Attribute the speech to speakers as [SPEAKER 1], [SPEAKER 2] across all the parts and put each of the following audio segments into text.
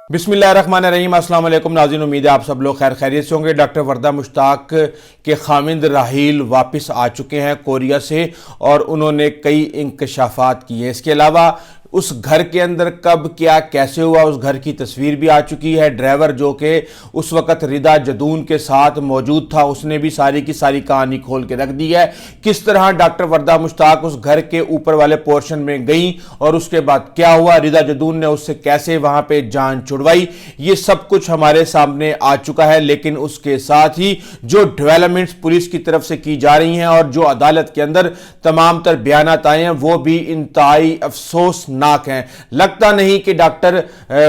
[SPEAKER 1] बिस्मिल्लाहिर्रहमानिर्रहीम। अस्सलाम वालेकुम नाज़रीन, उम्मीद है आप सब लोग खैर खैरियत से होंगे। डॉक्टर वर्दा मुश्ताक के खामिंद राहील वापस आ चुके हैं कोरिया से और उन्होंने कई इंकशाफात किए। इसके अलावा उस घर के अंदर कब क्या कैसे हुआ उस घर की तस्वीर भी आ चुकी है। ड्राइवर जो कि उस वक़्त रिदा जदून के साथ मौजूद था उसने भी सारी की सारी कहानी खोल के रख दी है। किस तरह डॉक्टर वर्दा मुश्ताक उस घर के ऊपर वाले पोर्शन में गई और उसके बाद क्या हुआ, रिदा जदून ने उससे कैसे वहां पे जान छुड़वाई, ये सब कुछ हमारे सामने आ चुका है। लेकिन उसके साथ ही जो डेवलपमेंट्स पुलिस की तरफ से की जा रही हैं और जो अदालत के अंदर तमाम तर बयानात आए हैं वो भी इंतहाई अफसोस नाक हैं। लगता नहीं कि डॉक्टर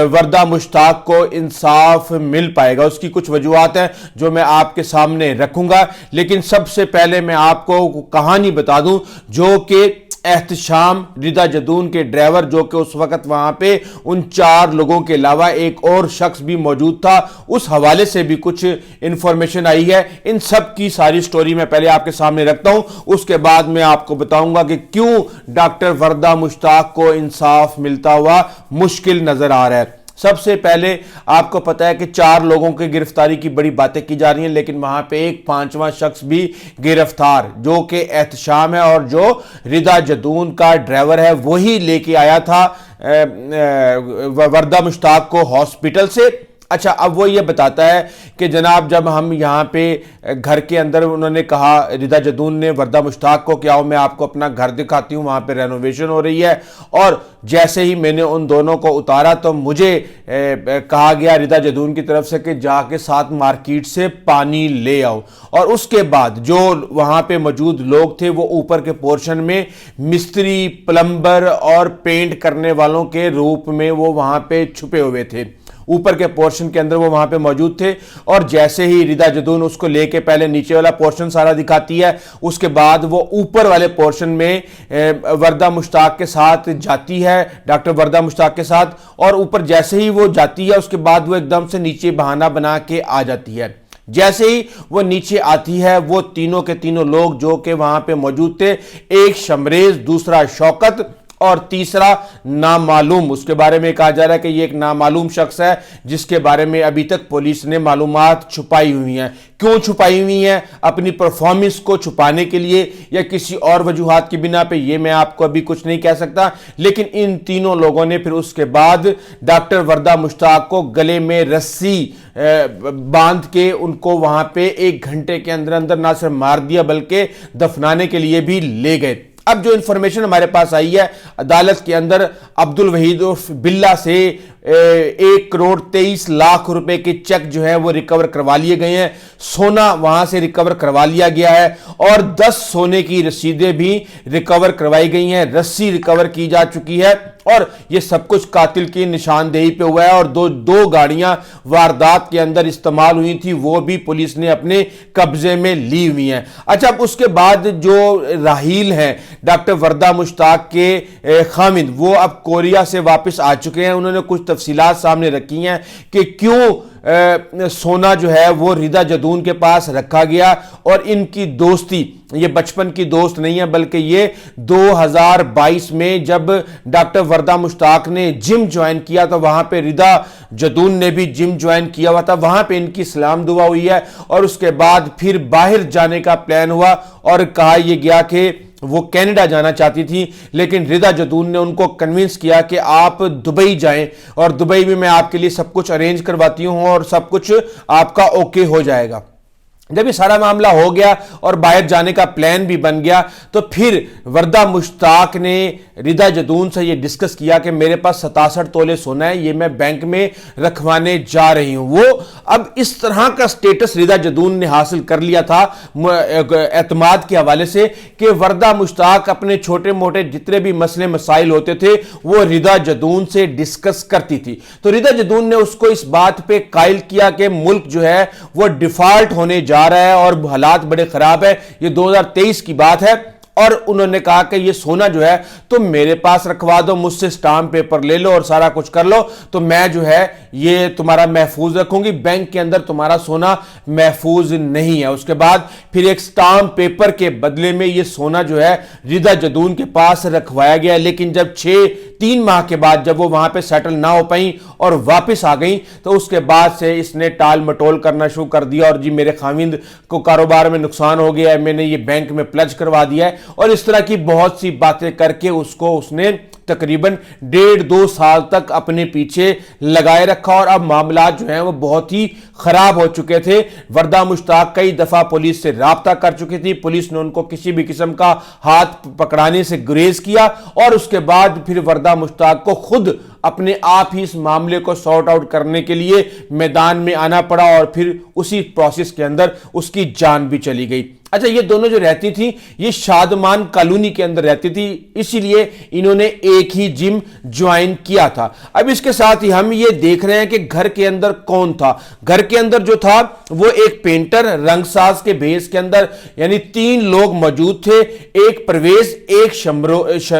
[SPEAKER 1] वर्दा मुश्ताक को इंसाफ मिल पाएगा। उसकी कुछ वजूहात हैं जो मैं आपके सामने रखूंगा, लेकिन सबसे पहले मैं आपको कहानी बता दूं जो कि एहतशाम रिदा जदून के ड्राइवर जो कि उस वक्त वहां पे उन 4 लोगों के अलावा एक और शख्स भी मौजूद था, उस हवाले से भी कुछ इंफॉर्मेशन आई है। इन सब की सारी स्टोरी मैं पहले आपके सामने रखता हूं, उसके बाद मैं आपको बताऊंगा कि क्यों डॉक्टर वर्दा मुश्ताक को इंसाफ मिलता हुआ मुश्किल नजर आ रहा है। सबसे पहले आपको पता है कि 4 लोगों की गिरफ्तारी की बड़ी बातें की जा रही हैं, लेकिन वहां पे एक 5वां शख्स भी गिरफ्तार जो कि एहतशाम है और जो रिदा जदून का ड्राइवर है वही लेके आया था वर्दा मुश्ताक को हॉस्पिटल से। अच्छा, अब वो ये बताता है कि जनाब जब हम यहाँ पे घर के अंदर, उन्होंने कहा रिदा जदून ने वर्दा मुश्ताक को कि आओ मैं आपको अपना घर दिखाती हूँ, वहाँ पे रेनोवेशन हो रही है। और जैसे ही मैंने उन दोनों को उतारा तो मुझे कहा गया रिदा जदून की तरफ से कि जाके साथ मार्केट से पानी ले आओ। और उसके बाद जो वहाँ पे मौजूद लोग थे वो ऊपर के पोर्शन में मिस्त्री, प्लम्बर और पेंट करने वालों के रूप में वो वहाँ पे छुपे हुए थे। ऊपर के पोर्शन के अंदर वो वहां पे मौजूद थे और जैसे ही रिदा जदून उसको लेके पहले नीचे वाला पोर्शन सारा दिखाती है, उसके बाद वो ऊपर वाले पोर्शन में वर्दा मुश्ताक के साथ जाती है, डॉक्टर वर्दा मुश्ताक के साथ। और ऊपर जैसे ही वो जाती है उसके बाद वो एकदम से नीचे बहाना बना के आ जाती है। जैसे ही वो नीचे आती है वो तीनों के तीनों लोग जो कि वहां पे मौजूद थे, एक शमरेज, दूसरा शौकत और तीसरा नामालूम, उसके बारे में कहा जा रहा है कि ये एक नामालूम शख्स है जिसके बारे में अभी तक पुलिस ने मालूमात छुपाई हुई हैं। क्यों छुपाई हुई हैं? अपनी परफॉर्मेंस को छुपाने के लिए या किसी और वजूहात की बिना पे, ये मैं आपको अभी कुछ नहीं कह सकता। लेकिन इन तीनों लोगों ने फिर उसके बाद डॉक्टर वर्दा मुश्ताक को गले में रस्सी बांध के उनको वहां पे 1 घंटे के अंदर अंदर ना सिर्फ मार दिया बल्कि दफनाने के लिए भी ले गए। अब जो इंफॉर्मेशन हमारे पास आई है, अदालत के अंदर अब्दुल वहीद उर्फ बिल्ला से 1,23,00,000 रुपए के चेक जो है वो रिकवर करवा लिए गए हैं। सोना वहां से रिकवर करवा लिया गया है और 10 सोने की रसीदें भी रिकवर करवाई गई हैं, रस्सी रिकवर की जा चुकी है और ये सब कुछ कातिल की निशानदेही पे हुआ है। और दो गाड़ियां वारदात के अंदर इस्तेमाल हुई थी वो भी पुलिस ने अपने कब्जे में ली हुई हैं। अच्छा, अब उसके बाद जो राहील हैं डॉक्टर वर्दा मुश्ताक के खामिद, वो अब कोरिया से वापस आ चुके हैं। उन्होंने कुछ तफसीलात सामने रखी हैं कि क्यों सोना जो है वो रिदा जदून के पास रखा गया। और इनकी दोस्ती ये बचपन की दोस्त नहीं है बल्कि ये 2022 में जब डॉक्टर वर्दा मुश्ताक ने जिम ज्वाइन किया तो वहां पे रिदा जदून ने भी जिम ज्वाइन किया हुआ था, वहां पे इनकी सलाम दुआ हुई है। और उसके बाद फिर बाहर जाने का प्लान हुआ और कहा यह गया कि वो कनाडा जाना चाहती थी, लेकिन रिदा जदून ने उनको कन्विंस किया कि आप दुबई जाएं और दुबई में मैं आपके लिए सब कुछ अरेंज करवाती हूं और सब कुछ आपका ओके हो जाएगा। जब ये सारा मामला हो गया और बाहर जाने का प्लान भी बन गया तो फिर वर्दा मुश्ताक ने रिदा जदून से ये डिस्कस किया कि मेरे पास 67 तोले सोना है, ये मैं बैंक में रखवाने जा रही हूं। वो अब इस तरह का स्टेटस रिदा जदून ने हासिल कर लिया था एतमाद के हवाले से कि वर्दा मुश्ताक अपने छोटे मोटे जितने भी मसले मसाइल होते थे वो रिदा जदून से डिस्कस करती थी। तो रिदा जदून ने उसको इस बात पे कायल किया कि मुल्क जो है वो डिफॉल्ट होने जा रहा है और हालात बड़े खराब है, ये 2023 की बात है। और उन्होंने कहा कि ये सोना जो है तुम मेरे पास रखवा दो, मुझसे स्टाम्प पेपर ले लो और सारा कुछ कर लो, तो मैं जो है ये तुम्हारा महफूज रखूंगी, बैंक के अंदर तुम्हारा सोना महफूज नहीं है। उसके बाद फिर एक स्टाम्प पेपर के बदले में ये सोना जो है रिदा जदून के पास रखवाया गया। लेकिन जब 6 3 माह के बाद जब वो वहां पे सेटल ना हो पाई और वापस आ गई तो उसके बाद से इसने टाल मटोल करना शुरू कर दिया और जी मेरे खाविंद को कारोबार में नुकसान हो गया है, मैंने ये बैंक में प्लज करवा दिया है, और इस तरह की बहुत सी बातें करके उसने तकरीबन 1.5-2 साल तक अपने पीछे लगाए रखा। और अब मामला जो है वो बहुत ही खराब हो चुके थे। वर्दा मुश्ताक कई दफा पुलिस से राब्ता कर चुकी थी, पुलिस ने उनको किसी भी किस्म का हाथ पकड़ाने से गुरेज किया और उसके बाद फिर वर्दा मुश्ताक को खुद अपने आप ही इस मामले को सॉर्ट आउट करने के लिए मैदान में आना पड़ा और फिर उसी प्रोसेस के अंदर उसकी जान भी चली गई। अच्छा, ये दोनों जो रहती थी ये शादमान कॉलोनी के अंदर रहती थी, इसीलिए इन्होंने एक ही जिम ज्वाइन किया था। अब इसके साथ ही हम ये देख रहे हैं कि घर के अंदर कौन था। घर के अंदर जो था वो एक पेंटर रंगसाज के भेस के अंदर, यानी 3 लोग मौजूद थे, एक परवेज, एक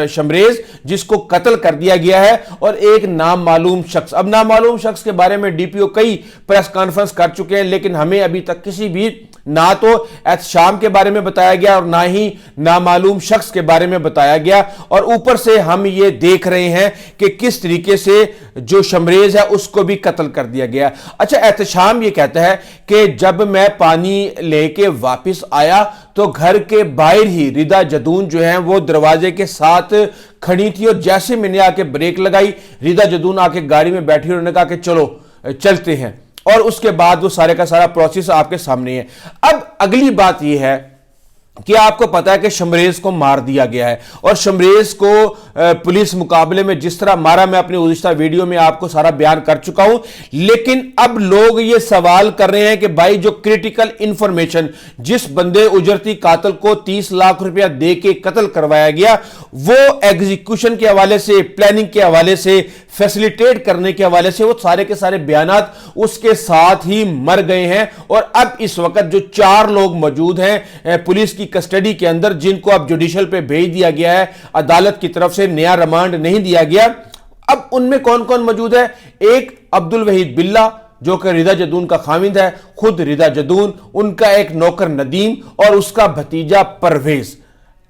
[SPEAKER 1] शमरेज जिसको कत्ल कर दिया गया है, और एक नामालूम शख्स। अब नामालूम शख्स के बारे में डीपीओ कई प्रेस कॉन्फ्रेंस कर चुके हैं, लेकिन हमें अभी तक किसी भी ना तो एहतशाम के बारे में बताया गया और ना ही नामालूम शख्स के बारे में बताया गया। और ऊपर से हम ये देख रहे हैं कि किस तरीके से जो शमरेज है उसको भी कत्ल कर दिया गया। अच्छा, एहतशाम ये कहता है कि जब मैं पानी लेके वापस आया तो घर के बाहर ही रिदा जदून जो है वो दरवाजे के साथ खड़ी थी, और जैसे मैंने आके ब्रेक लगाई रिदा जदून आके गाड़ी में बैठी, उन्होंने कहा कि चलो चलते हैं, और उसके बाद वो सारे का सारा प्रोसेस आपके सामने है। अब अगली बात यह है कि आपको पता है कि शमरेज को मार दिया गया है, और शमरेज को पुलिस मुकाबले में जिस तरह मारा मैं अपनी गुज़िश्ता वीडियो में आपको सारा बयान कर चुका हूं। लेकिन अब लोग ये सवाल कर रहे हैं कि भाई जो क्रिटिकल इंफॉर्मेशन, जिस बंदे उजरती कातिल को 30 लाख रुपया दे के कत्ल करवाया गया, वो एग्जीक्यूशन के हवाले से, प्लानिंग के हवाले से, फैसिलिटेट करने के हवाले से, वो सारे के सारे बयानात उसके साथ ही मर गए हैं। और अब इस वक्त जो 4 लोग मौजूद हैं पुलिस की कस्टडी के अंदर, जिनको अब जुडिशल पे भेज दिया गया है, अदालत की तरफ से नया रिमांड नहीं दिया गया। अब उनमें कौन कौन मौजूद है? एक अब्दुल वहीद बिल्ला जो कि रिदा जदून का खामिंद है, खुद रिदा जदून, उनका एक नौकर नदीम और उसका भतीजा परवेज।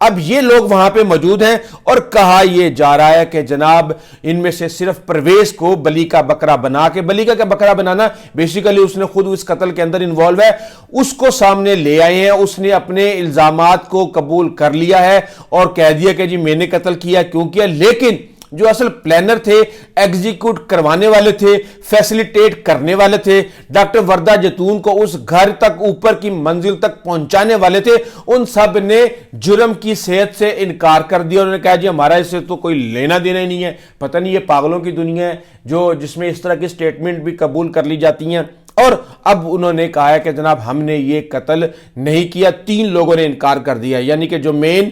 [SPEAKER 1] अब ये लोग वहां पे मौजूद हैं, और कहा यह जा रहा है कि जनाब इनमें से सिर्फ परवेज को बली का बकरा बना के, बली का क्या बकरा बनाना, बेसिकली उसने खुद उस कत्ल के अंदर इन्वॉल्व है, उसको सामने ले आए हैं। उसने अपने इल्जामात को कबूल कर लिया है और कह दिया कि जी मैंने कत्ल किया, क्यों किया। लेकिन जो असल प्लानर थे, एग्जीक्यूट करवाने वाले थे, फैसिलिटेट करने वाले थे, डॉक्टर वर्दा जैतून को उस घर तक, ऊपर की मंजिल तक पहुंचाने वाले थे, उन सब ने जुर्म की सेहत से इनकार कर दिया। उन्होंने कहा जी हमारा इससे तो कोई लेना देना ही नहीं है। पता नहीं ये पागलों की दुनिया है जो जिसमें इस तरह की स्टेटमेंट भी कबूल कर ली जाती हैं। और अब उन्होंने कहा है कि जनाब हमने ये कत्ल नहीं किया। 3 लोगों ने इनकार कर दिया, यानी कि जो मेन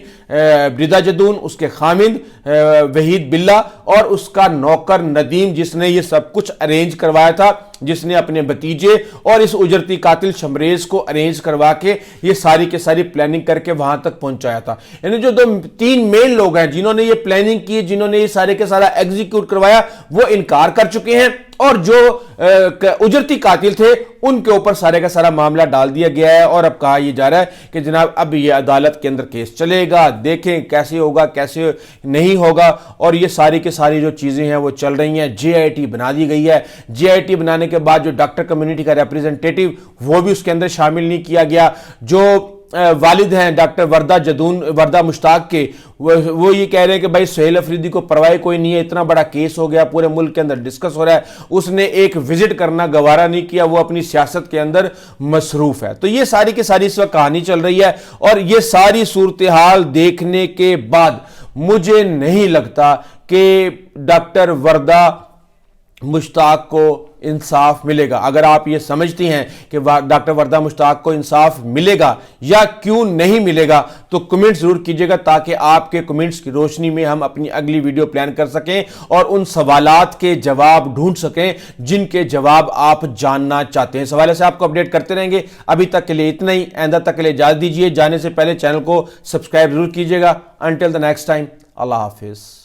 [SPEAKER 1] रिदा जदून, उसके खामिंद वहीद बिल्ला और उसका नौकर नदीम, जिसने ये सब कुछ अरेंज करवाया था, जिसने अपने भतीजे और इस उजरती कातिल शमरेज को अरेंज करवा के ये सारी के सारी प्लानिंग करके वहां तक पहुंचाया था। यानी जो 3 मेन लोग हैं जिन्होंने ये प्लानिंग की, जिन्होंने ये सारे के सारा एग्जीक्यूट करवाया, वो इनकार कर चुके हैं, और जो उजरती कातिल थे उनके ऊपर सारे का सारा मामला डाल दिया गया है। और अब कहा यह जा रहा है कि जनाब अब ये अदालत के अंदर केस चलेगा, देखें कैसे होगा कैसे नहीं होगा। और ये सारी की सारी जो चीजें हैं वो चल रही हैं। JIT बना दी गई है। JIT बनाने के बाद जो डॉक्टर कम्युनिटी का रिप्रेजेंटेटिव, वो भी उसके अंदर शामिल नहीं किया गया। जो वालिद हैं डॉक्टर वर्दा मुश्ताक के, वो ये कह रहे हैं कि भाई सुहेल अफरीदी को परवाह कोई नहीं है, इतना बड़ा केस हो गया, पूरे मुल्क के अंदर डिस्कस हो रहा है, उसने एक विजिट करना गवारा नहीं किया, वो अपनी सियासत के अंदर मसरूफ है। तो ये सारी की सारी इस वक्त कहानी चल रही है। और ये सारी सूरत हाल देखने के बाद मुझे नहीं लगता कि डॉक्टर वर्दा मुश्ताक को इंसाफ मिलेगा। अगर आप ये समझती हैं कि डॉक्टर वर्दा मुश्ताक को इंसाफ मिलेगा या क्यों नहीं मिलेगा, तो कमेंट जरूर कीजिएगा, ताकि आपके कमेंट्स की रोशनी में हम अपनी अगली वीडियो प्लान कर सकें और उन सवालात के जवाब ढूंढ सकें जिनके जवाब आप जानना चाहते हैं। सवाल से आपको अपडेट करते रहेंगे। अभी तक के लिए इतना ही, आइंदा तक के लिए इजाजत दीजिए। जाने से पहले चैनल को सब्सक्राइब जरूर कीजिएगा। Until the next time, Allah Hafiz.